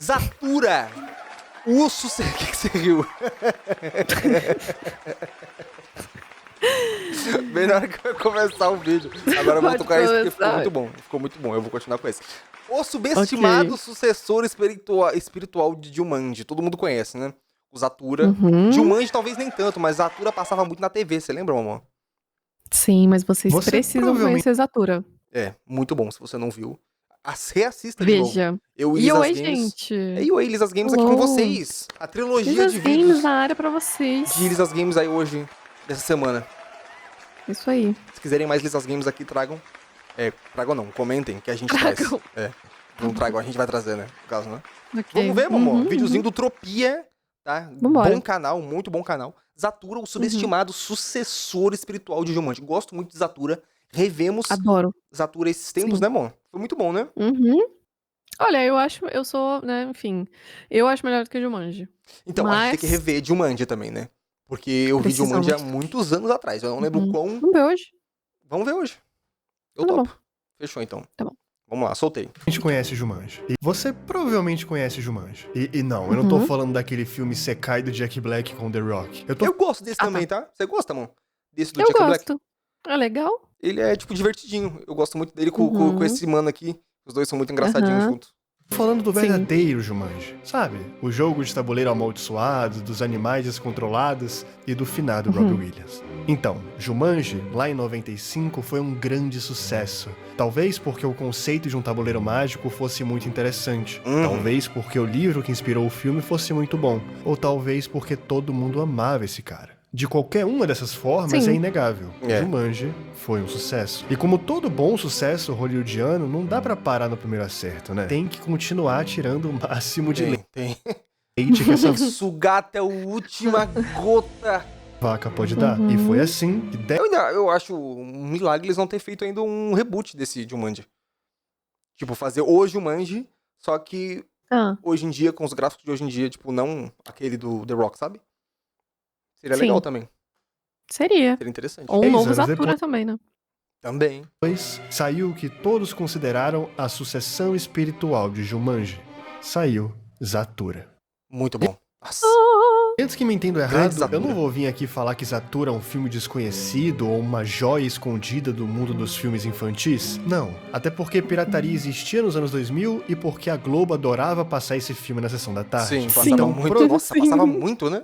Zatura! O sucesso... O que você riu? Bem na hora que vai começar o vídeo. Agora eu vou tocar isso porque ficou muito bom. Ficou muito bom, eu vou continuar com esse. O subestimado sucessor espiritual de Jumanji. Todo mundo conhece, né? O Zatura. Jumanji talvez nem tanto, mas Zatura passava muito na TV, você lembra, amor? Sim, mas vocês precisam conhecer Zatura. É, muito bom, se você não viu. Reassista de novo. Veja. Eu E oi, gente. E oi, Lisas Games aqui com vocês. A trilogia de vídeos. Games na área pra vocês. De Lisas Games aí hoje, dessa semana. Isso aí. Se quiserem mais Lisas Games aqui, tragam. Tragam não, comentem que a gente traz. Não tragam, a gente vai trazer, né? No caso, né? Okay. Vamos ver, amor. Videozinho do Tropia, tá? Vambora. Bom canal, muito bom canal. Zatura, o subestimado sucessor espiritual de Jumanji. Gosto muito de Zatura. Revemos Adoro. Zatura esses tempos, né, amor? Foi muito bom, né? Olha, eu sou, né, enfim, eu acho melhor do que Jumanji. Então, a gente tem que rever Jumanji também, né? Porque eu vi Jumanji há muitos anos atrás. Eu não lembro quão... Vamos ver hoje. Vamos ver hoje. Eu topo. Fechou, então. Tá bom. Vamos lá, soltei. A gente conhece Jumanji. E você provavelmente conhece Jumanji. E não, eu não tô falando daquele filme Sekai do Jack Black com The Rock. Eu gosto desse também, tá? Você gosta, mano? Desse do Jack Black? Eu gosto. É legal. Ele é, tipo, divertidinho. Eu gosto muito dele com esse mano aqui. Os dois são muito engraçadinhos juntos. Falando do verdadeiro Jumanji, sabe? O jogo de tabuleiro amaldiçoado, dos animais descontrolados e do finado Robbie Williams. Então, Jumanji, lá em 95, foi um grande sucesso. Talvez porque o conceito de um tabuleiro mágico fosse muito interessante. Talvez porque o livro que inspirou o filme fosse muito bom. Ou talvez porque todo mundo amava esse cara. De qualquer uma dessas formas, é inegável. Jumanji foi um sucesso. E como todo bom sucesso hollywoodiano, não dá pra parar no primeiro acerto, né? Tem que continuar tirando o máximo de leite que essa sugar até a última gota vaca pode dar. E foi assim que... Eu acho um milagre eles não terem feito ainda um reboot desse Jumanji. Tipo, fazer o Jumanji, só que hoje em dia, com os gráficos de hoje em dia, tipo, não aquele do The Rock, sabe? Seria legal também. Seria interessante. Ou um novo Zatura também, né? Também. Depois saiu o que todos consideraram a sucessão espiritual de Jumanji. Saiu Zatura. Muito bom. Nossa. Antes que me entendo errado, eu não vou vir aqui falar que Zatura é um filme desconhecido ou uma joia escondida do mundo dos filmes infantis. Não. Até porque pirataria existia nos anos 2000 e porque a Globo adorava passar esse filme na sessão da tarde. Sim, passava muito. Nossa, passava muito, né?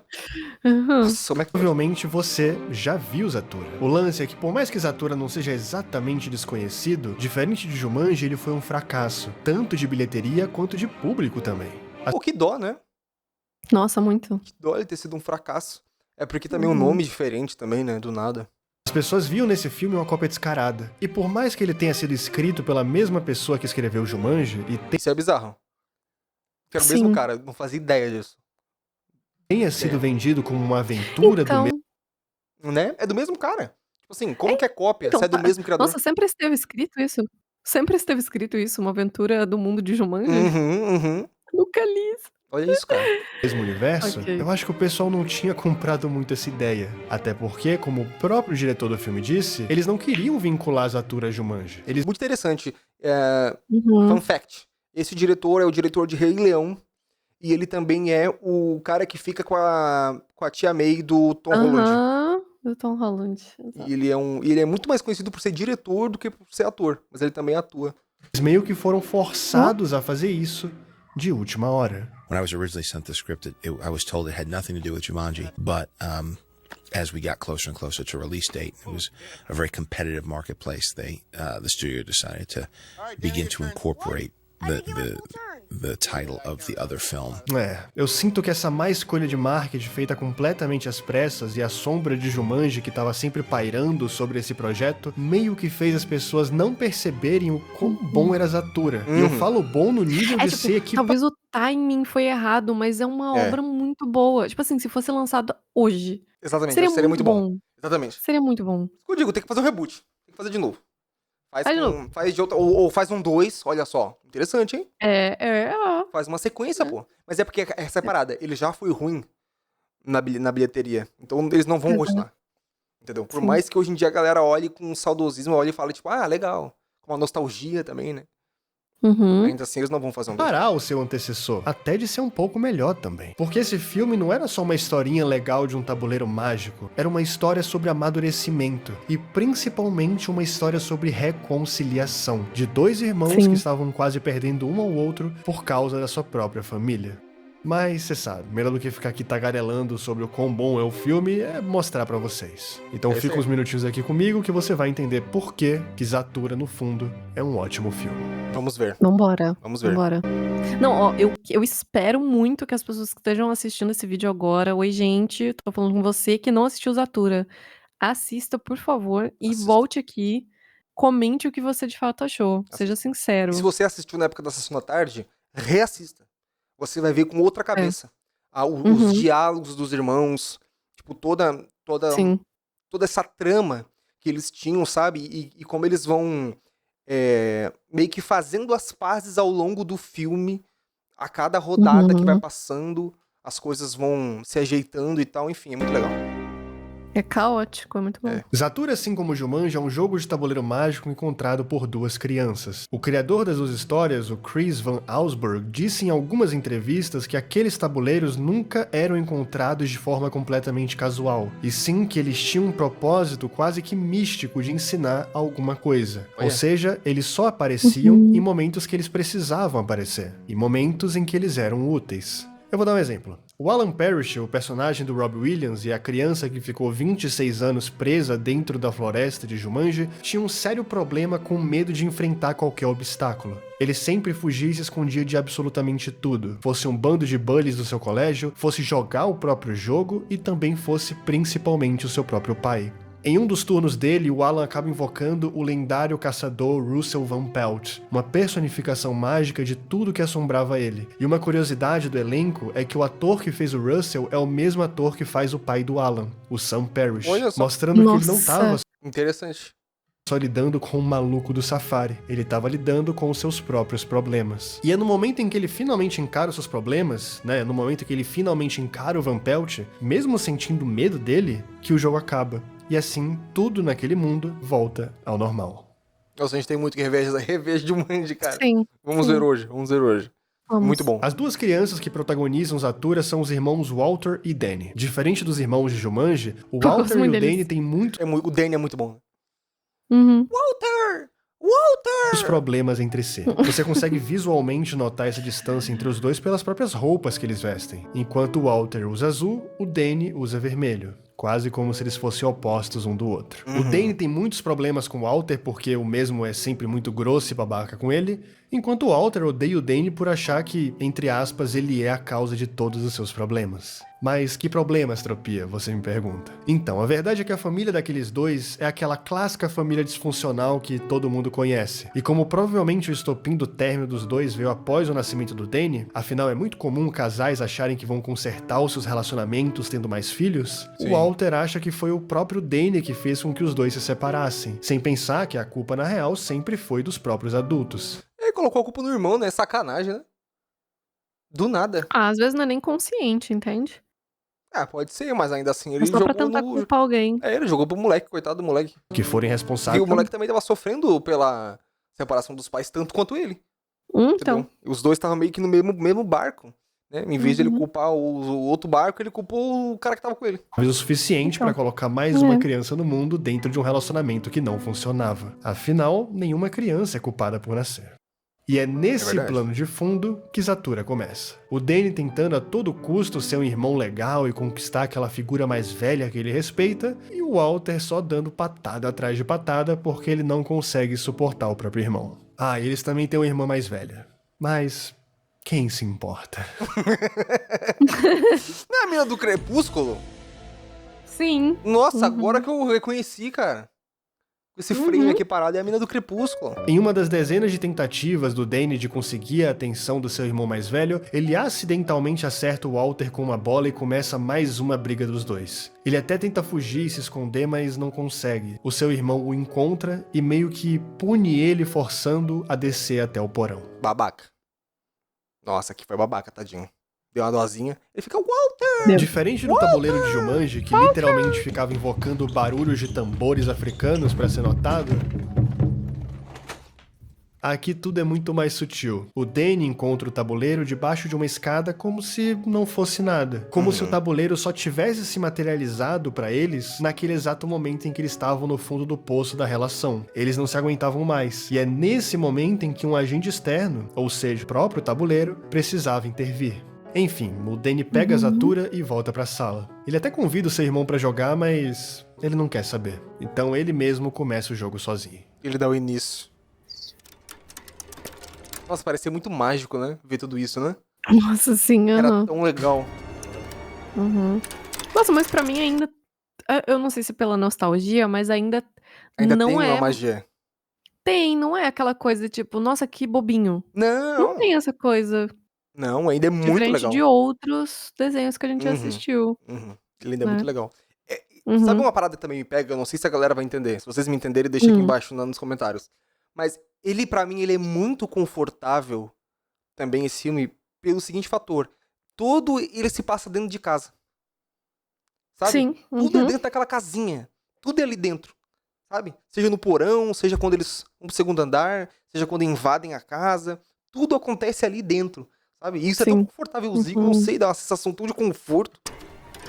Nossa, como é que... Provavelmente você já viu Zatura. O lance é que, por mais que Zatura não seja exatamente desconhecido, diferente de Jumanji, ele foi um fracasso. Tanto de bilheteria quanto de público também. Pô, que dó, né? Nossa, muito. Que dó ele ter sido um fracasso. É porque também um nome diferente também, né? Do nada. As pessoas viam nesse filme uma cópia descarada. E por mais que ele tenha sido escrito pela mesma pessoa que escreveu Jumanji e Isso é bizarro. Que era o mesmo cara, não fazia ideia disso. Tenha sido vendido como uma aventura do mesmo... Né? É do mesmo cara. Tipo assim, como que é cópia se é do mesmo criador? Nossa, sempre esteve escrito isso. Sempre esteve escrito isso, uma aventura do mundo de Jumanji. Nunca li isso. Olha isso, cara. Mesmo universo, eu acho que o pessoal não tinha comprado muito essa ideia. Até porque, como o próprio diretor do filme disse, eles não queriam vincular Zatura a Jumanji. Muito interessante. Fun fact. Esse diretor é o diretor de Rei Leão. E ele também é o cara que fica com a tia May do Tom Holland. Do Tom Holland. E ele é muito mais conhecido por ser diretor do que por ser ator. Mas ele também atua. Eles meio que foram forçados a fazer isso de última hora. When I was originally sent the script, I was told it had nothing to do with Jumanji, but as we got closer and closer to release date, it was a very competitive marketplace. The studio decided to begin to incorporate the title of the other film. Eu sinto que essa má escolha de marketing feita completamente às pressas e a sombra de Jumanji que estava sempre pairando sobre esse projeto, meio que fez as pessoas não perceberem o quão bom era Zatura. E eu falo bom no nível de ser que... Talvez o timing foi errado, mas é uma obra muito boa. Tipo assim, se fosse lançado hoje. Exatamente, seria muito bom. Exatamente. Seria muito bom. Eu digo, tem que fazer um reboot. Tem que fazer de novo. Faz de outra, ou faz um 2, olha só. Interessante, hein? Faz uma sequência, pô. Mas é porque essa parada, ele já foi ruim na bilheteria. Então eles não vão continuar. Entendeu? Por mais que hoje em dia a galera olhe com um saudosismo, olhe e fale, tipo, legal. Com uma nostalgia também, né? Ainda assim, eles não vão fazer um 2. Parar o seu antecessor, até de ser um pouco melhor também. Porque esse filme não era só uma historinha legal de um tabuleiro mágico, era uma história sobre amadurecimento e principalmente uma história sobre reconciliação de 2 irmãos que estavam quase perdendo um ao outro por causa da sua própria família. Mas, você sabe, melhor do que ficar aqui tagarelando sobre o quão bom é o filme, é mostrar pra vocês. Então fica uns minutinhos aqui comigo que você vai entender por que Zathura, no fundo, é um ótimo filme. Vamos ver. Vambora. Vamos ver. Vambora. Não, ó, eu espero muito que as pessoas que estejam assistindo esse vídeo agora, oi gente, tô falando com você que não assistiu Zathura, assista, por favor, e volte aqui, comente o que você de fato achou, seja sincero. E se você assistiu na época da Sessão da Tarde, reassista. Você vai ver com outra cabeça. Os diálogos dos irmãos, tipo, toda essa trama que eles tinham, sabe? E como eles vão meio que fazendo as pazes ao longo do filme, a cada rodada que vai passando, as coisas vão se ajeitando e tal, enfim, é muito legal. É caótico, é muito bom. Zathura, assim como Jumanji, é um jogo de tabuleiro mágico encontrado por 2 crianças. O criador das 2 histórias, o Chris Van Allsburg, disse em algumas entrevistas que aqueles tabuleiros nunca eram encontrados de forma completamente casual, e sim que eles tinham um propósito quase que místico de ensinar alguma coisa. Ou seja, eles só apareciam em momentos que eles precisavam aparecer, e momentos em que eles eram úteis. Eu vou dar um exemplo. O Alan Parrish, o personagem do Robbie Williams e a criança que ficou 26 anos presa dentro da floresta de Jumanji, tinha um sério problema com medo de enfrentar qualquer obstáculo. Ele sempre fugia e se escondia de absolutamente tudo. Fosse um bando de bullies do seu colégio, fosse jogar o próprio jogo e também fosse principalmente o seu próprio pai. Em um dos turnos dele, o Alan acaba invocando o lendário caçador Russell Van Pelt, uma personificação mágica de tudo que assombrava ele. E uma curiosidade do elenco é que o ator que fez o Russell é o mesmo ator que faz o pai do Alan, o Sam Parrish, mostrando que ele não estava só lidando com o maluco do safari, ele estava lidando com os seus próprios problemas. E é no momento em que ele finalmente encara os seus problemas, né, no momento que ele finalmente encara o Van Pelt, mesmo sentindo medo dele, que o jogo acaba. E assim, tudo naquele mundo volta ao normal. Nossa, a gente tem muito que rever de Jumanji, cara. Sim. Vamos ver hoje. Vamos. Muito bom. As 2 crianças que protagonizam Zathura são os irmãos Walter e Danny. Diferente dos irmãos de Jumanji, o Walter e o Danny têm o Danny é muito bom. Walter! Os problemas entre si. Você consegue visualmente notar essa distância entre os dois pelas próprias roupas que eles vestem. Enquanto o Walter usa azul, o Danny usa vermelho. Quase como se eles fossem opostos um do outro. O Danny tem muitos problemas com o Walter porque o mesmo é sempre muito grosso e babaca com ele, enquanto o Walter odeia o Danny por achar que, entre aspas, ele é a causa de todos os seus problemas. Mas que problemas, Tropia? Você me pergunta. Então, a verdade é que a família daqueles 2 é aquela clássica família disfuncional que todo mundo conhece. E como provavelmente o estopim do término dos 2 veio após o nascimento do Danny, afinal é muito comum casais acharem que vão consertar os seus relacionamentos tendo mais filhos, o Walter acha que foi o próprio Danny que fez com que os 2 se separassem, sem pensar que a culpa na real sempre foi dos próprios adultos. Ele colocou a culpa no irmão, né? Sacanagem, né? Do nada. Às vezes não é nem consciente, entende? Pode ser, mas ainda assim ele só jogou pra tentar culpar alguém. Ele jogou pro moleque, coitado do moleque. Que forem responsáveis. E o moleque também tava sofrendo pela separação dos pais, tanto quanto ele. Então. Entendeu? Os 2 estavam meio que no mesmo barco. Né? Em vez de ele culpar o outro barco, ele culpou o cara que tava com ele. Mas o suficiente pra colocar mais uma criança no mundo dentro de um relacionamento que não funcionava. Afinal, nenhuma criança é culpada por nascer. E é nesse plano de fundo que Zathura começa. O Danny tentando a todo custo ser um irmão legal e conquistar aquela figura mais velha que ele respeita, e o Walter só dando patada atrás de patada porque ele não consegue suportar o próprio irmão. E eles também têm uma irmã mais velha. Mas quem se importa? Não é a mina do Crepúsculo? Sim. Nossa, agora que eu reconheci, cara. Esse frame aqui parado é a mina do Crepúsculo. Em uma das dezenas de tentativas do Danny de conseguir a atenção do seu irmão mais velho, ele acidentalmente acerta o Walter com uma bola e começa mais uma briga dos 2. Ele até tenta fugir e se esconder, mas não consegue. O seu irmão o encontra e meio que pune ele, forçando a descer até o porão. Babaca. Nossa, aqui foi babaca, tadinho. Deu uma dosinha, ele fica Walter! Diferente do tabuleiro de Jumanji, que literalmente ficava invocando barulhos de tambores africanos pra ser notado, Aqui tudo é muito mais sutil. O Danny encontra o tabuleiro debaixo de uma escada como se não fosse nada. Como se o tabuleiro só tivesse se materializado pra eles naquele exato momento em que eles estavam no fundo do poço da relação. Eles não se aguentavam mais. E é nesse momento em que um agente externo, ou seja, o próprio tabuleiro, precisava intervir. Enfim, o Danny pega a Zatura e volta pra sala. Ele até convida o seu irmão pra jogar, mas ele não quer saber. Então ele mesmo começa o jogo sozinho. Ele dá o início. Nossa, parecia muito mágico, né? Ver tudo isso, né? Nossa, sim, Era tão legal. Nossa, mas pra mim ainda... Eu não sei se pela nostalgia, mas ainda Ainda não tem uma é... magia. Tem, não é aquela coisa tipo, nossa, que bobinho. Não Não, tem essa coisa. não, ainda é muito Diferente legal. de outros desenhos que a gente assistiu, Ele ainda é né? muito legal. Sabe uma parada que também me pega? Eu não sei se a galera vai entender. Se vocês me entenderem, deixa aqui embaixo nos comentários. Mas ele, pra mim, ele é muito confortável também, esse filme, pelo seguinte fator. Todo ele se passa dentro de casa. Sabe? Sim. Tudo é dentro daquela casinha. Tudo é ali dentro. Sabe? Seja no porão, seja quando eles vão pro segundo andar, seja quando invadem a casa. Tudo acontece ali dentro. Sabe? E isso é tão confortávelzinho, não sei, dá uma sensação tão de conforto.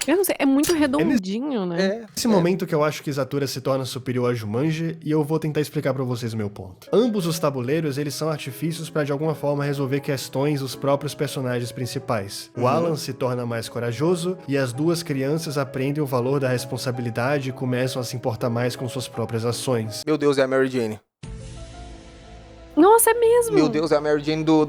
Eu não sei, é muito redondinho, né? Nesse momento que eu acho que Zatura se torna superior a Jumanji, e eu vou tentar explicar pra vocês o meu ponto. Ambos os tabuleiros, eles são artifícios pra de alguma forma resolver questões dos próprios personagens principais. O Alan se torna mais corajoso, e as duas crianças aprendem o valor da responsabilidade e começam a se importar mais com suas próprias ações. Meu Deus, é a Mary Jane. Nossa, é mesmo! Meu Deus, é a Mary Jane do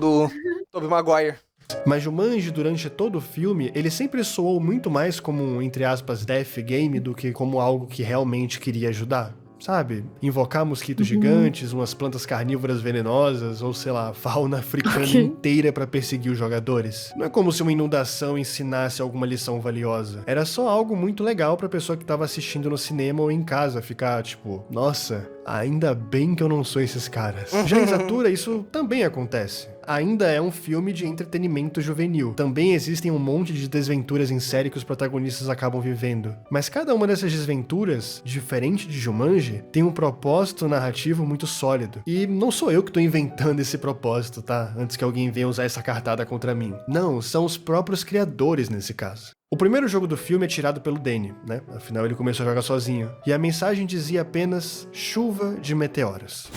Tobey Maguire. Mas Jumanji, durante todo o filme, ele sempre soou muito mais como um, entre aspas, death game do que como algo que realmente queria ajudar. Sabe? Invocar mosquitos gigantes, umas plantas carnívoras venenosas, ou sei lá, fauna africana inteira pra perseguir os jogadores. Não é como se uma inundação ensinasse alguma lição valiosa. Era só algo muito legal pra pessoa que tava assistindo no cinema ou em casa ficar tipo, nossa, ainda bem que eu não sou esses caras. Já em Zatura, isso também acontece. Ainda é um filme de entretenimento juvenil. Também existem um monte de desventuras em série que os protagonistas acabam vivendo. Mas cada uma dessas desventuras, diferente de Jumanji, tem um propósito narrativo muito sólido. E não sou eu que tô inventando esse propósito, tá? Antes que alguém venha usar essa cartada contra mim. Não, são os próprios criadores nesse caso. O primeiro jogo do filme é tirado pelo Danny, né? Afinal, ele começou a jogar sozinho. E a mensagem dizia apenas chuva de meteoros.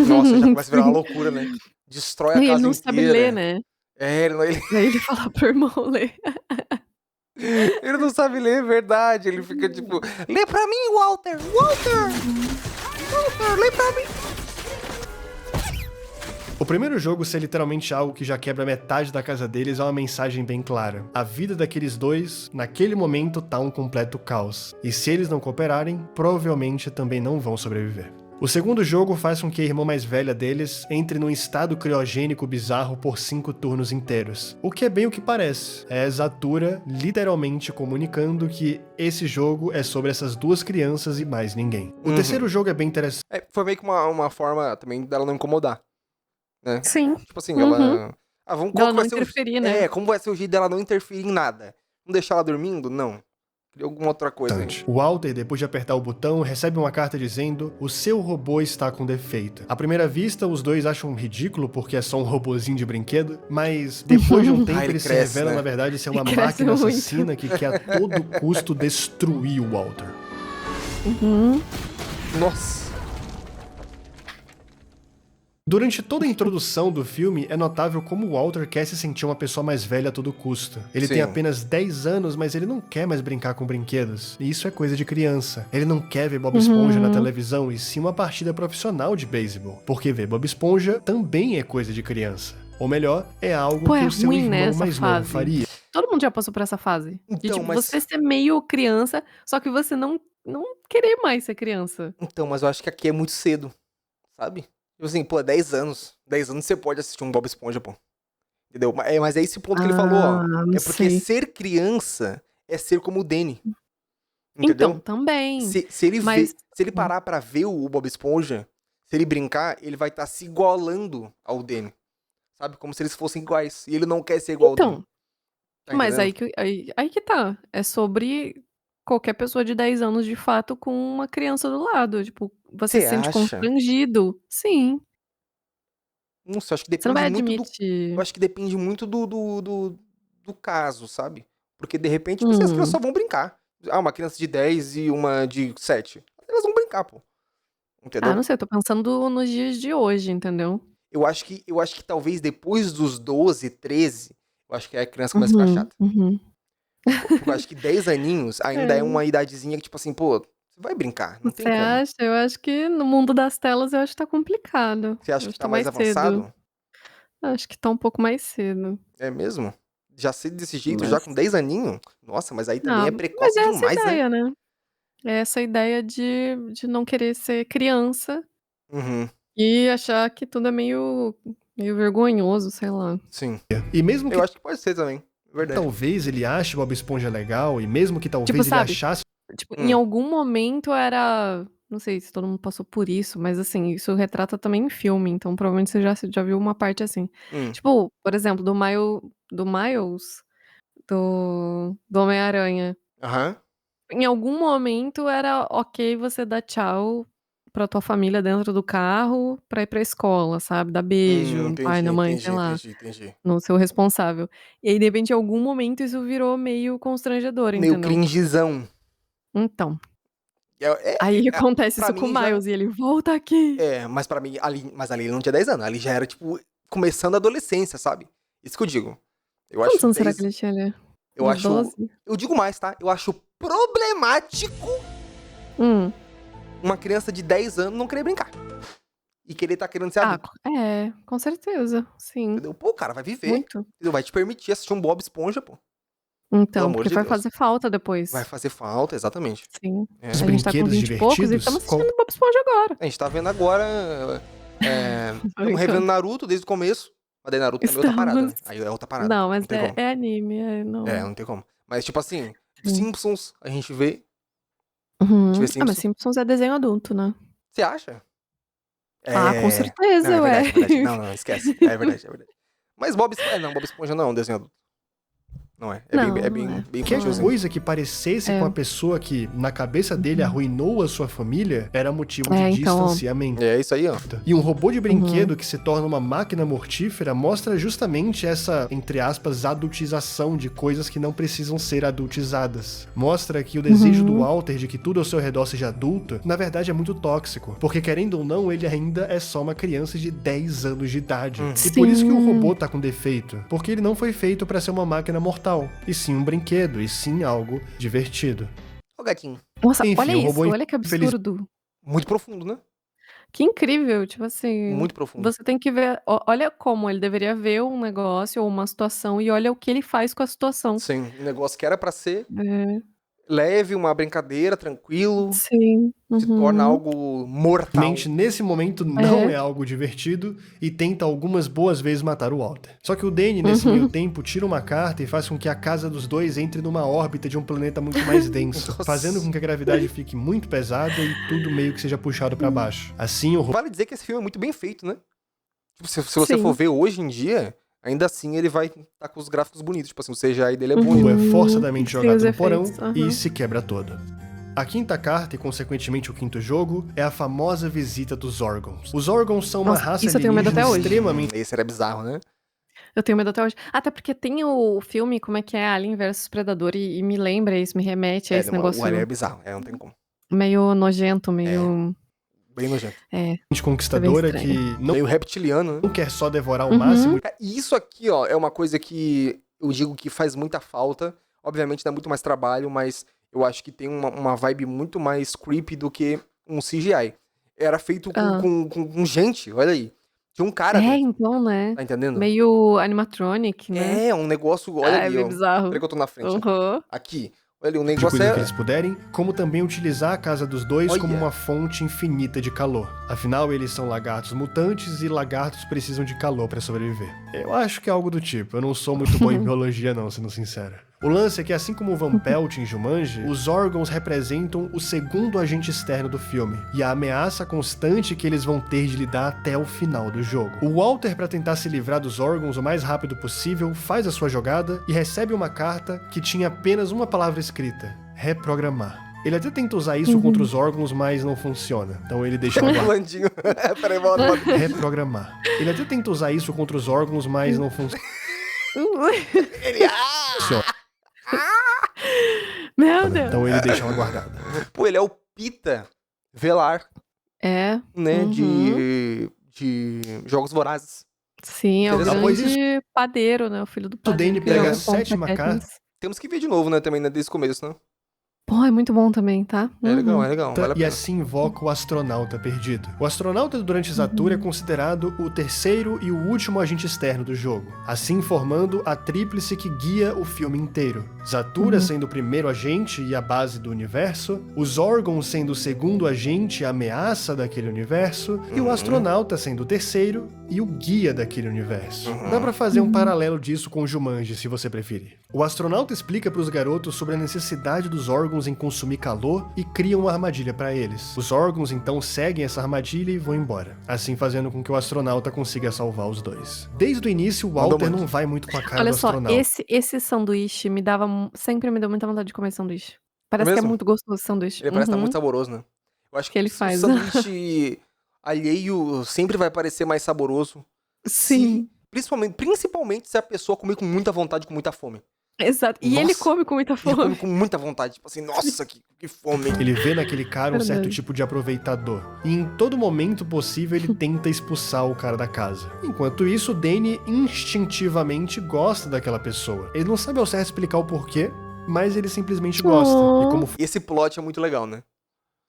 Nossa, já começa a virar uma loucura, né? Destrói a casa inteira. Ele não sabe ler, né? Ele... Aí ele fala pro irmão ler. Ele não sabe ler, é verdade. Ele fica tipo, lê pra mim, Walter! Walter, lê pra mim! O primeiro jogo ser literalmente algo que já quebra metade da casa deles é uma mensagem bem clara. A vida daqueles dois, naquele momento, tá um completo caos. E se eles não cooperarem, provavelmente também não vão sobreviver. O segundo jogo faz com que a irmã mais velha deles entre num estado criogênico bizarro por 5 turnos inteiros. O que é bem o que parece. É Zatura literalmente comunicando que esse jogo é sobre essas duas crianças e mais ninguém. O terceiro jogo é bem interessante. Foi meio que uma forma também dela não incomodar. Né? Sim. Tipo assim, ela... Ela não interferir, né? Como vai ser o jeito dela não interferir em nada? Não deixar ela dormindo? Não. Queria alguma outra coisa aí. O Walter, depois de apertar o botão, recebe uma carta dizendo: o seu robô está com defeito. À primeira vista, os dois acham ridículo porque é só um robozinho de brinquedo, mas depois de um tempo ele se revela, na verdade, ser uma máquina assassina que quer a todo custo destruir o Walter. Nossa. Durante toda a introdução do filme, é notável como o Walter quer se sentir uma pessoa mais velha a todo custo. Ele tem apenas 10 anos, mas ele não quer mais brincar com brinquedos. E isso é coisa de criança. Ele não quer ver Bob Esponja na televisão, e sim uma partida profissional de beisebol. Porque ver Bob Esponja também é coisa de criança. Ou melhor, é algo que o seu irmão mais novo faria. Todo mundo já passou por essa fase. Então, de tipo, você ser meio criança, só que você não querer mais ser criança. Então, mas eu acho que aqui é muito cedo, sabe? Tipo assim, pô, 10 anos. 10 anos você pode assistir um Bob Esponja, pô. Entendeu? Mas é esse ponto que ele falou, ó. É porque ser criança é ser como o Danny. Entendeu? Então, também. Se ele parar pra ver o Bob Esponja, se ele brincar, ele vai estar se igualando ao Danny. Sabe? Como se eles fossem iguais. E ele não quer ser igual ao Danny. Tá mas aí que tá. É sobre qualquer pessoa de 10 anos, de fato, com uma criança do lado. Tipo, você se sente constrangido. Sim. Não sei, acho que Você não vai depende muito do. Eu admitir. acho que depende muito do caso, sabe? Porque de repente, tipo assim, as crianças só vão brincar. Uma criança de 10 e uma de 7. Elas vão brincar, pô. Entendeu? Não sei, eu tô pensando nos dias de hoje, entendeu? Eu acho que talvez depois dos 12, 13, eu acho que a criança começa a ficar chata. Porque eu acho que 10 aninhos ainda é uma idadezinha que, tipo assim, pô, você vai brincar, não tem Você como. acha? Eu acho que no mundo das telas eu acho que tá complicado. Você acha Eu que acho tá que mais mais cedo. avançado? Acho que tá um pouco mais cedo. É mesmo? Já cedo desse jeito, já Mas. com 10 aninhos? Nossa, mas aí também é Mas precoce é essa demais, né? ideia, né? É essa ideia de não querer ser criança Uhum, e achar que tudo é meio vergonhoso, sei lá. sim. E mesmo que Eu acho que pode ser também. Verdade. talvez ele ache Bob Esponja legal, e mesmo que talvez Tipo, ele sabe? achasse Tipo, em algum momento era. Não sei se todo mundo passou por isso, mas assim, isso retrata também em filme, então provavelmente você já viu uma parte assim. Tipo, por exemplo, do Miles, do Homem-Aranha. Aham. Em algum momento era ok você dar tchau pra tua família dentro do carro pra ir pra escola, sabe? Dar beijo no pai, Entendi, na mãe, sei entendi, lá, entendi, entendi. no seu responsável. E aí, de repente, em algum momento isso virou meio constrangedor, Meio entendeu? cringezão. Então. É, Aí acontece pra isso com o mim já. Miles e ele volta aqui. Mas pra mim, mas ali ele não tinha 10 anos. Ali já era, tipo, começando a adolescência, sabe? Isso que eu digo. Eu acho Quantos anos será 10. que ele tinha ali? Eu Uns acho. 12? Eu digo mais, tá? Eu acho problemático uma criança de 10 anos não querer brincar. E querer tá querendo ser adulto. Com certeza, sim. Entendeu? Pô, o cara vai viver. Muito. Entendeu? Vai te permitir assistir um Bob Esponja, pô. Então, amor porque de vai Deus. fazer falta depois. Vai fazer falta, exatamente. Sim. É. os A gente tá com brinquedos 20 e poucos e divertidos, estamos assistindo Bob Esponja agora. A gente tá vendo agora. Estamos revendo Naruto desde o começo. Mas daí Naruto também é outra parada, né? Aí é outra parada. Não, mas tem como. é anime, não. Não tem como. Mas, tipo assim, Simpsons, a gente vê. Mas Simpsons. Simpsons é desenho adulto, né? Você acha? Com certeza, não, é ué. verdade, é verdade. Não, esquece. É verdade. Mas Bob Esponja não é um desenho adulto. Não é. É bem Qualquer infantilzinho. coisa que parecesse com a pessoa que, na cabeça dele, arruinou a sua família, era motivo de distanciamento. É isso aí, ó. E um robô de brinquedo que se torna uma máquina mortífera mostra justamente essa, entre aspas, adultização de coisas que não precisam ser adultizadas. Mostra que o desejo do Walter de que tudo ao seu redor seja adulto, na verdade é muito tóxico. Porque, querendo ou não, ele ainda é só uma criança de 10 anos de idade. E por isso que o robô tá com defeito. Porque ele não foi feito pra ser uma máquina mortal. E sim um brinquedo, e sim algo divertido. Ó o gatinho. Nossa, Enfim, olha o isso, robô olha que absurdo. Muito profundo, né? Que incrível, tipo assim. Muito profundo. Você tem que ver. Olha como ele deveria ver um negócio ou uma situação e olha o que ele faz com a situação. Sim, um negócio que era pra ser leve, uma brincadeira, tranquilo. Sim. Se torna algo mortal. Mente, nesse momento, não é algo divertido e tenta algumas boas vezes matar o Walter. Só que o Danny, nesse meio tempo, tira uma carta e faz com que a casa dos dois entre numa órbita de um planeta muito mais denso, fazendo com que a gravidade fique muito pesada e tudo meio que seja puxado pra baixo. Assim, Vale dizer que esse filme é muito bem feito, né? Tipo, se você for ver hoje em dia, ainda assim ele vai estar com os gráficos bonitos. Tipo assim, o CGI dele é bonito. É forçadamente jogado no porão efeitos, e se quebra todo. A quinta carta, e consequentemente o quinto jogo, é a famosa visita dos Zorgons. Os Zorgons são uma raça isso eu tenho medo até hoje. extremamente... Esse era bizarro, né? Eu tenho medo até hoje. Até porque tem o filme, como é que é? Alien vs Predador, e me lembra isso, me remete a esse negócio. O Alien é bizarro, não tem como. Meio nojento, meio... Bem nojento. conquistadora que não meio reptiliano, né? Não quer só devorar o máximo. E isso aqui, ó, é uma coisa que eu digo que faz muita falta. Obviamente dá muito mais trabalho, mas eu acho que tem uma vibe muito mais creepy do que um CGI. Era feito com gente, olha aí. Tinha um cara dentro. Então, né? Tá entendendo? Meio animatronic, né? Um negócio, olha ali, meio ó. bizarro. Peraí que eu tô na frente. Aqui. Olha ali, o De negócio coisa que eles puderem, como também utilizar a casa dos dois Olha. como uma fonte infinita de calor. Afinal, eles são lagartos mutantes e lagartos precisam de calor pra sobreviver. Eu acho que é algo do tipo. Eu não sou muito bom em biologia não, sendo sincero. O lance é que, assim como o Van Pelt em Jumanji, os Zorgons representam o segundo agente externo do filme e a ameaça constante que eles vão ter de lidar até o final do jogo. O Walter, pra tentar se livrar dos Zorgons o mais rápido possível, faz a sua jogada e recebe uma carta que tinha apenas uma palavra escrita: reprogramar. Ele até tenta usar isso contra os órgãos, mas não funciona. Então ele deixa ela Landinho. Peraí, volta. reprogramar. Ele até tenta usar isso contra os órgãos, mas não funciona. Ele... Meu Deus. Então ele deixa ela guardada. Pô, ele é o Pita Velar, É. né? De Jogos Vorazes. Sim, é o Depois grande padeiro, né? O filho do O padeiro. Danny que pega joga a contra 7ª carta. Katniss. Temos que ver de novo, né? Também, né? Desde o começo, né? Pô, é muito bom também, tá? É legal, vale a E pena. assim invoca o astronauta perdido. O astronauta durante Zathura é considerado o terceiro e o último agente externo do jogo, assim formando a tríplice que guia o filme inteiro. Zathura sendo o primeiro agente e a base do universo, os órgãos sendo o segundo agente e a ameaça daquele universo, e o astronauta sendo o terceiro e o guia daquele universo. Dá pra fazer um paralelo disso com o Jumanji, se você preferir. O astronauta explica pros garotos sobre a necessidade dos órgãos em consumir calor e cria uma armadilha pra eles. Os órgãos então seguem essa armadilha e vão embora, assim fazendo com que o astronauta consiga salvar os dois. Desde o início, o Walter não vai muito com a cara Olha do só, astronauta. esse sanduíche sempre me deu muita vontade de comer sanduíche. Parece que é mesmo? muito gostoso esse sanduíche. Ele parece estar muito saboroso, né? Eu acho Que ele o faz. sanduíche alheio sempre vai parecer mais saboroso. Sim, Principalmente se a pessoa comer com muita vontade, com muita fome. exato. E ele Nossa, come com muita Ele come fome. com muita vontade. Tipo assim, nossa, que fome. Ele vê naquele cara um certo Verdade. tipo de aproveitador. E em todo momento possível ele tenta expulsar o cara da casa. Enquanto isso, o Danny instintivamente gosta daquela pessoa. Ele não sabe ao certo explicar o porquê, mas ele simplesmente gosta. E como Esse plot é muito legal, né?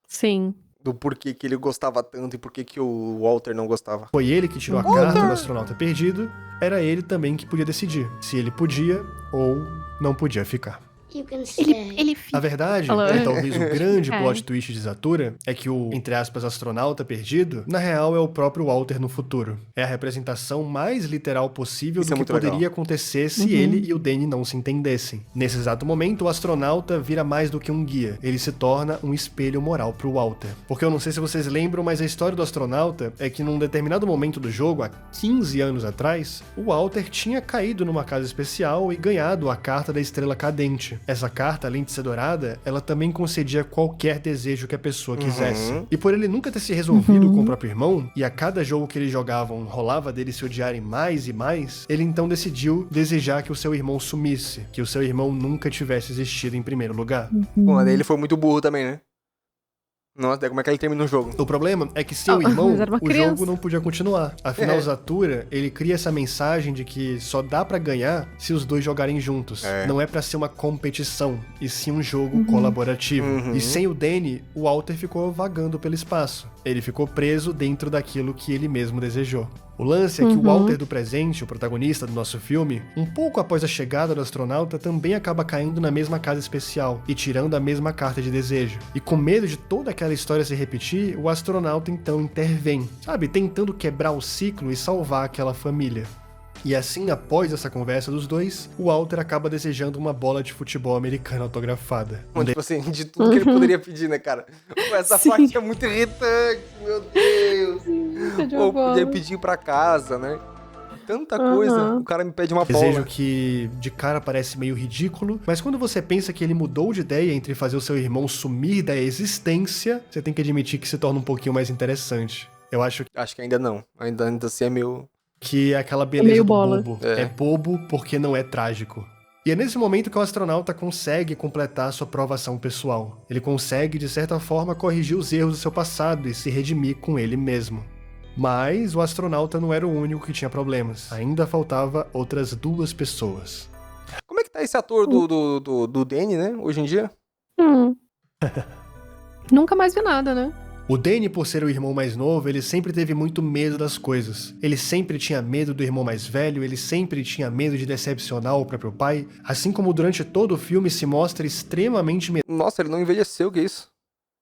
Sim. Do porquê que ele gostava tanto e porquê que o Walter não gostava. foi ele que tirou a carta do astronauta perdido, era ele também que podia decidir se ele podia ou não podia ficar. Ele fica. A verdade, Falou. e talvez o grande É. plot twist de Zathura, é que o, entre aspas, astronauta perdido, na real é o próprio Walter no futuro. É a representação mais literal possível Isso do é que muito poderia legal. acontecer se ele e o Danny não se entendessem. Nesse exato momento, o astronauta vira mais do que um guia. Ele se torna um espelho moral pro Walter. Porque eu não sei se vocês lembram, mas a história do astronauta é que num determinado momento do jogo, há 15 anos atrás, o Walter tinha caído numa casa especial e ganhado a carta da Estrela Cadente. Essa carta, além de ser dourada, ela também concedia qualquer desejo que a pessoa quisesse. E por ele nunca ter se resolvido com o próprio irmão, e a cada jogo que eles jogavam rolava deles se odiarem mais e mais, ele então decidiu desejar que o seu irmão sumisse, que o seu irmão nunca tivesse existido em primeiro lugar. Bom, daí ele foi muito burro também, né? Nossa, daí como é que ele termina o jogo? O problema é que sem o irmão, mas era uma o criança. jogo não podia continuar. Afinal, Zathura, ele cria essa mensagem de que só dá pra ganhar se os dois jogarem juntos. Não é pra ser uma competição, e sim um jogo colaborativo. E sem o Danny, o Walter ficou vagando pelo espaço. Ele ficou preso dentro daquilo que ele mesmo desejou. O lance é que o Walter do presente, o protagonista do nosso filme, um pouco após a chegada do astronauta, também acaba caindo na mesma casa especial e tirando a mesma carta de desejo. E com medo de toda aquela história se repetir, o astronauta então intervém, sabe, tentando quebrar o ciclo e salvar aquela família. E assim, após essa conversa dos dois, o Walter acaba desejando uma bola de futebol americano autografada. Bom, tipo assim, de tudo que ele poderia pedir, né, cara? Pô, essa Sim. parte é muito irritante, meu Deus. Pediu Ou a bola. podia pedir pra casa, né? Tanta coisa. O cara me pede uma Desejo bola. que de cara parece meio ridículo, mas quando você pensa que ele mudou de ideia entre fazer o seu irmão sumir da existência, você tem que admitir que se torna um pouquinho mais interessante. Eu acho Acho que ainda não. Ainda assim é meio... que é aquela beleza meio do bola. bobo. É. É bobo porque não é trágico. E é nesse momento que o astronauta consegue completar sua provação pessoal. Ele consegue, de certa forma, corrigir os erros do seu passado e se redimir com ele mesmo. Mas o astronauta não era o único que tinha problemas. Ainda faltava outras 2 pessoas. Como é que tá esse ator do Danny, né? Hoje em dia? Nunca mais vi nada, né? O Danny, por ser o irmão mais novo, ele sempre teve muito medo das coisas. Ele sempre tinha medo do irmão mais velho, ele sempre tinha medo de decepcionar o próprio pai, assim como durante todo o filme se mostra extremamente Nossa, ele não envelheceu, que isso?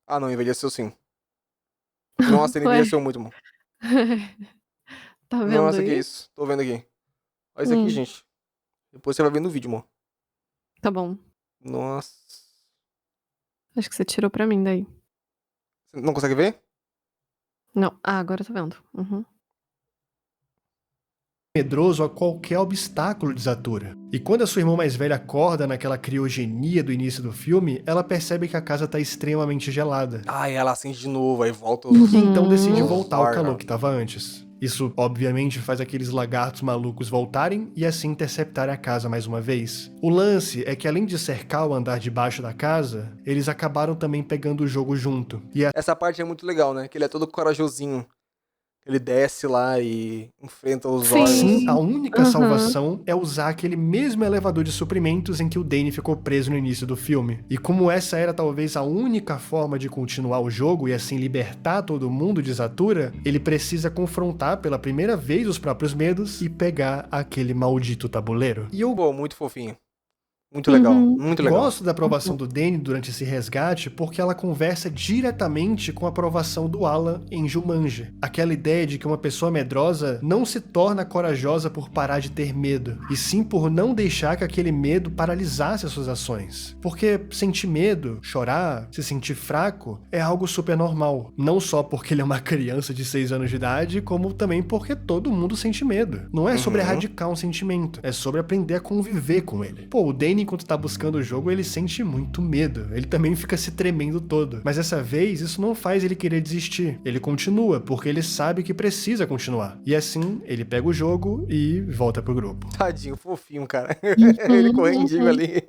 Ah, não, envelheceu sim. Nossa, ele Ué. envelheceu muito, mano. Tá vendo Nossa, aí? que isso. Tô vendo aqui. Olha isso aqui, gente. Depois você vai ver no vídeo, amor. Tá bom. Nossa. Acho que você tirou pra mim daí. Você não consegue ver? Não. Ah, agora eu tô vendo. Uhum. medroso a qualquer obstáculo de Zathura. E quando a sua irmã mais velha acorda naquela criogenia do início do filme, ela percebe que a casa tá extremamente gelada. E ela acende de novo, aí volta E então decide voltar ao calor que tava antes. Isso, obviamente, faz aqueles lagartos malucos voltarem e assim interceptarem a casa mais uma vez. O lance é que, além de cercar o andar de baixo da casa, eles acabaram também pegando o jogo junto. Essa parte é muito legal, né? Que ele é todo corajosinho. Ele desce lá e enfrenta os olhos. Sim, a única salvação é usar aquele mesmo elevador de suprimentos em que o Dane ficou preso no início do filme. E como essa era talvez a única forma de continuar o jogo e assim libertar todo mundo de Zathura, ele precisa confrontar pela primeira vez os próprios medos e pegar aquele maldito tabuleiro. E eu muito fofinho. Muito legal, muito legal. Gosto da aprovação do Dane durante esse resgate porque ela conversa diretamente com a aprovação do Alan em Jumanji. Aquela ideia de que uma pessoa medrosa não se torna corajosa por parar de ter medo, e sim por não deixar que aquele medo paralisasse as suas ações. Porque sentir medo, chorar, se sentir fraco é algo super normal. Não só porque ele é uma criança de 6 anos de idade, como também porque todo mundo sente medo. Não é sobre erradicar um sentimento, é sobre aprender a conviver com ele. Pô, o Dane, enquanto tá buscando o jogo, ele sente muito medo. Ele também fica se tremendo todo. Mas dessa vez, isso não faz ele querer desistir. Ele continua, porque ele sabe que precisa continuar. E assim, ele pega o jogo e volta pro grupo. Tadinho, fofinho, cara. Ele correndinho ali.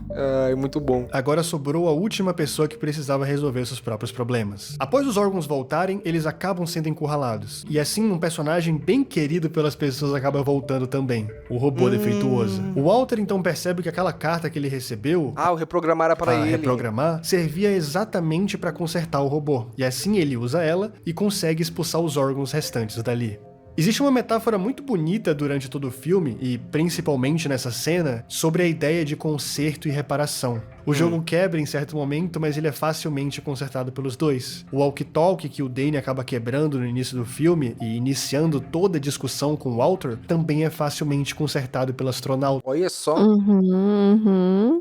É muito bom. Agora sobrou a última pessoa que precisava resolver seus próprios problemas. Após os órgãos voltarem, eles acabam sendo encurralados. E assim, um personagem bem querido pelas pessoas acaba voltando também. O robô defeituoso. O Walter então percebe que aquela carta que ele recebeu... o reprogramar era para ele. Reprogramar servia exatamente para consertar o robô. E assim ele usa ela e consegue expulsar os órgãos restantes dali. Existe uma metáfora muito bonita durante todo o filme, e principalmente nessa cena, sobre a ideia de conserto e reparação. O jogo quebra em certo momento, mas ele é facilmente consertado pelos dois. O walkie-talkie que o Dane acaba quebrando no início do filme e iniciando toda a discussão com o Walter também é facilmente consertado pelo astronauta. Olha só.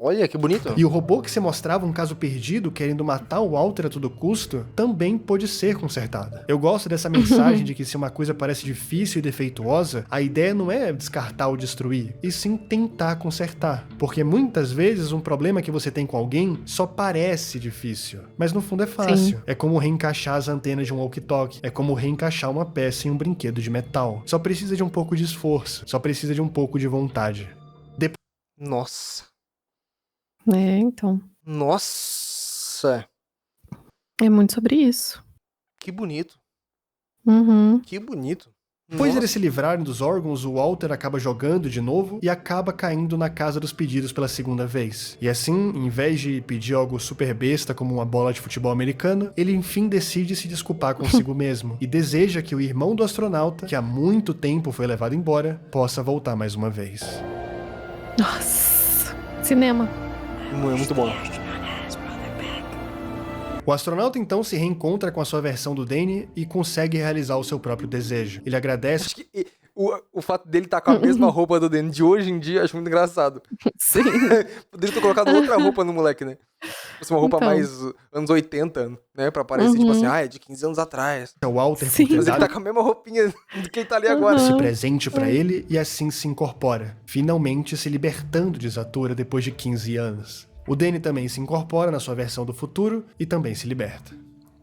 Olha que bonito. E o robô que se mostrava um caso perdido, querendo matar o Walter a todo custo, também pode ser consertado. Eu gosto dessa mensagem de que se uma coisa parece difícil e defeituosa, a ideia não é descartar ou destruir, e sim tentar consertar. Porque muitas vezes um problema que você tem com alguém só parece difícil, mas no fundo é fácil. Sim. É como reencaixar as antenas de um walkie-talkie, é como reencaixar uma peça em um brinquedo de metal. Só precisa de um pouco de esforço, só precisa de um pouco de vontade. Nossa. Então. Nossa. É muito sobre isso. Que bonito. Que bonito. Depois de eles se livrarem dos órgãos, o Walter acaba jogando de novo e acaba caindo na casa dos pedidos pela segunda vez. E assim, em vez de pedir algo super besta como uma bola de futebol americano, ele enfim decide se desculpar consigo mesmo e deseja que o irmão do astronauta, que há muito tempo foi levado embora, possa voltar mais uma vez. Nossa, cinema. É muito bom. O astronauta então se reencontra com a sua versão do Dane e consegue realizar o seu próprio desejo. Ele agradece... Acho que o fato dele estar com a mesma roupa do Dane de hoje em dia, acho muito engraçado. Sim. Poderia ter colocado outra roupa no moleque, né? Uma roupa mais anos 80, né? Pra parecer, tipo assim, é de 15 anos atrás. O Walter, mas ele tá com a mesma roupinha do que ele tá ali agora. Se presente pra ele e assim se incorpora, finalmente se libertando de Zathura depois de 15 anos. O Dane também se incorpora na sua versão do futuro e também se liberta.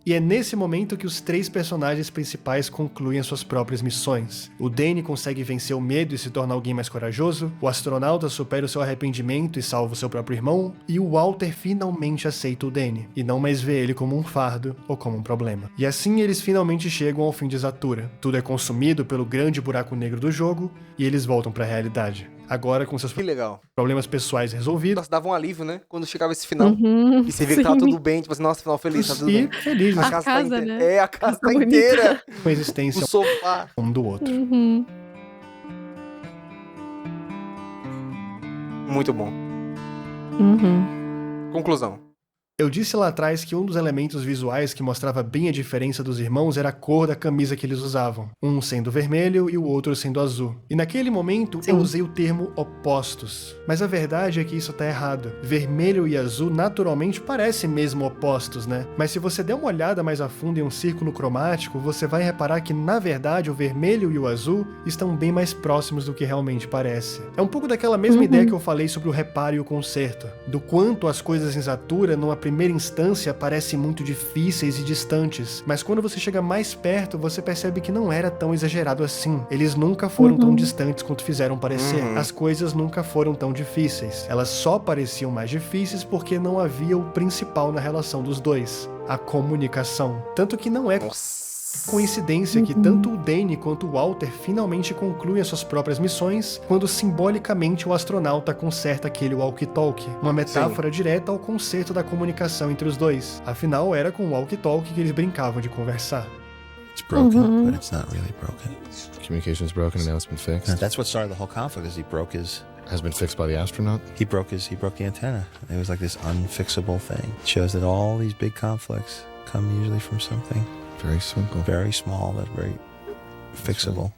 E é nesse momento que os 3 personagens principais concluem as suas próprias missões. O Dane consegue vencer o medo e se tornar alguém mais corajoso, o astronauta supera o seu arrependimento e salva o seu próprio irmão, e o Walter finalmente aceita o Dane, e não mais vê ele como um fardo ou como um problema. E assim eles finalmente chegam ao fim de Zathura. Tudo é consumido pelo grande buraco negro do jogo, e eles voltam para a realidade. Agora com seus problemas pessoais resolvidos. Nossa, dava um alívio, né? Quando chegava esse final. E você via que tava tudo bem, tipo assim, nossa, final feliz, tá tudo bem. Feliz, né? A casa tá inteira. Né? É, a casa tá inteira. Com a existência o sofá. Um do outro. Muito bom. Conclusão. Eu disse lá atrás que um dos elementos visuais que mostrava bem a diferença dos irmãos era a cor da camisa que eles usavam. Um sendo vermelho e o outro sendo azul. E naquele momento eu usei o termo opostos. Mas a verdade é que isso tá errado. Vermelho e azul naturalmente parecem mesmo opostos, né? Mas se você der uma olhada mais a fundo em um círculo cromático, você vai reparar que na verdade o vermelho e o azul estão bem mais próximos do que realmente parece. É um pouco daquela mesma ideia que eu falei sobre o reparo e o conserto. Do quanto as coisas em Zathura, numa primeira instância, parecem muito difíceis e distantes, mas quando você chega mais perto, você percebe que não era tão exagerado assim. Eles nunca foram tão distantes quanto fizeram parecer. As coisas nunca foram tão difíceis. Elas só pareciam mais difíceis porque não havia o principal na relação dos dois, a comunicação. Tanto que não é coincidência que tanto o Danny quanto o Walter finalmente concluem as suas próprias missões quando simbolicamente o astronauta conserta aquele walkie-talkie, uma metáfora direta ao conserto da comunicação entre os dois. Afinal, era com o walkie-talkie que eles brincavam de conversar. It's broken, but it's not really broken. Communication's broken and now it's been fixed. That's what started the whole conflict. Is he broke his? Has been fixed by the astronaut. He broke the antenna. It was like this unfixable thing. It shows that all these big conflicts come usually from something Very simple. very small, but very fixable.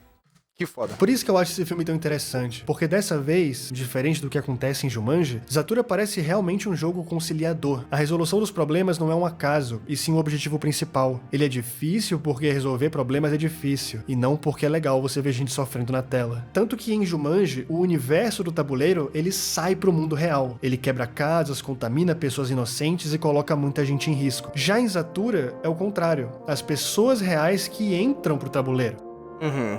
Que foda. Por isso que eu acho esse filme tão interessante, porque dessa vez, diferente do que acontece em Jumanji, Zathura parece realmente um jogo conciliador. A resolução dos problemas não é um acaso, e sim o objetivo principal. Ele é difícil porque resolver problemas é difícil, e não porque é legal você ver gente sofrendo na tela. Tanto que em Jumanji, o universo do tabuleiro, ele sai pro mundo real. Ele quebra casas, contamina pessoas inocentes e coloca muita gente em risco. Já em Zathura, é o contrário. As pessoas reais que entram pro tabuleiro.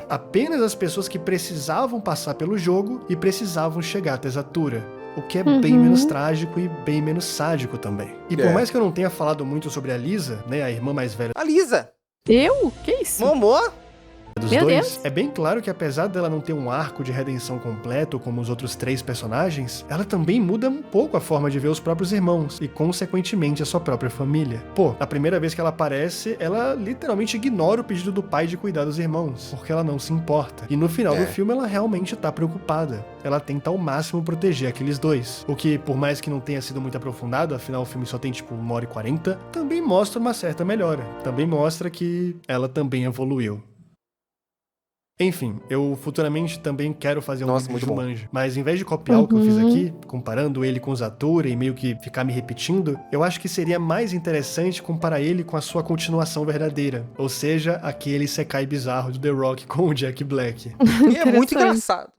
Apenas as pessoas que precisavam passar pelo jogo e precisavam chegar até Zathura. O que é bem menos trágico e bem menos sádico também. E por mais que eu não tenha falado muito sobre a Lisa, né, a irmã mais velha A Lisa! Eu? Que isso? Momô? dos Meu dois, Deus. é bem claro que apesar dela não ter um arco de redenção completo como os outros 3 personagens, ela também muda um pouco a forma de ver os próprios irmãos e, consequentemente, a sua própria família. Pô, a primeira vez que ela aparece, ela literalmente ignora o pedido do pai de cuidar dos irmãos, porque ela não se importa. E no final do filme, ela realmente tá preocupada. Ela tenta ao máximo proteger aqueles dois. O que, por mais que não tenha sido muito aprofundado, afinal o filme só tem tipo 1h40, também mostra uma certa melhora. Também mostra que ela também evoluiu. Enfim, eu futuramente também quero fazer um vídeo de Jumanji, mas em vez de copiar o que eu fiz aqui, comparando ele com o Zathura e meio que ficar me repetindo, eu acho que seria mais interessante comparar ele com a sua continuação verdadeira, ou seja, aquele Sekai bizarro do The Rock com o Jack Black. Que é muito engraçado,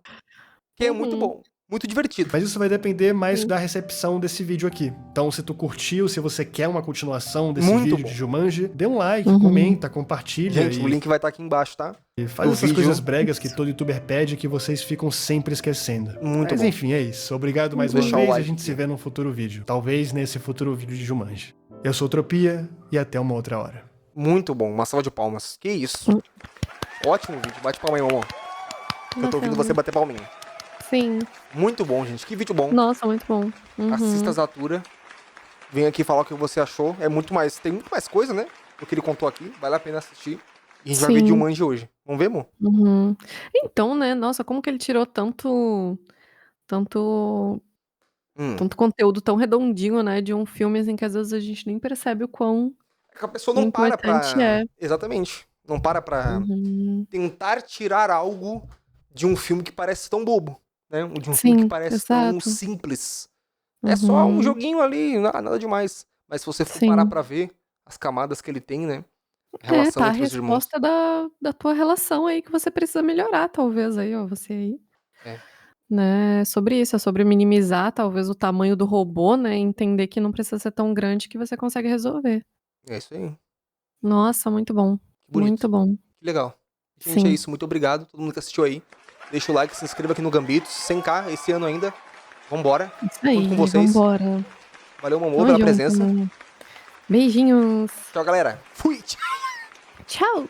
que é muito bom. Muito divertido. Mas isso vai depender mais da recepção desse vídeo aqui. Então, se tu curtiu, se você quer uma continuação desse vídeo de Jumanji, dê um like, comenta, compartilha. Gente, o link vai estar aqui embaixo, tá? E faz essas coisas bregas que todo youtuber pede que vocês ficam sempre esquecendo. Muito Mas bom. enfim, é isso. Obrigado mais uma vez e a gente se vê num futuro vídeo. Talvez nesse futuro vídeo de Jumanji. Eu sou o Tropia e até uma outra hora. Muito bom. Uma salva de palmas. Que isso. Ótimo vídeo. Bate palma aí, mamão. Eu tô ouvindo você bater palminha. Sim. Muito bom, gente. Que vídeo bom. Nossa, muito bom. Assista a Zathura. Vem aqui falar o que você achou. É muito mais. Tem muito mais coisa, né? Do que ele contou aqui. Vale a pena assistir. E a gente vai ver Jumanji hoje. Vamos ver, amor? Então, né? Nossa, como que ele tirou tanto conteúdo tão redondinho, né? De um filme, assim, que às vezes a gente nem percebe o quão É que a pessoa não para importante pra... é. Exatamente. Não para pra tentar tirar algo de um filme que parece tão bobo. Né? De um filme que parece tão simples. É só um joguinho ali, nada demais. Mas se você for parar pra ver as camadas que ele tem, né? Relação Tá a entre os irmãos. resposta da tua relação aí que você precisa melhorar, talvez, aí, ó, você aí. Né? Sobre isso, é sobre minimizar, talvez, o tamanho do robô, né? Entender que não precisa ser tão grande que você consegue resolver. É isso aí. Nossa, muito bom. Muito bom. Que legal. Gente, é isso. Muito obrigado. Todo mundo que assistiu aí. Deixa o like, se inscreva aqui no Gambitos. 100k esse ano ainda. Vambora. Isso aí, junto com vocês. vambora. Valeu, Momô, pela presença. Beijinhos. Tchau, galera. Fui. Tchau.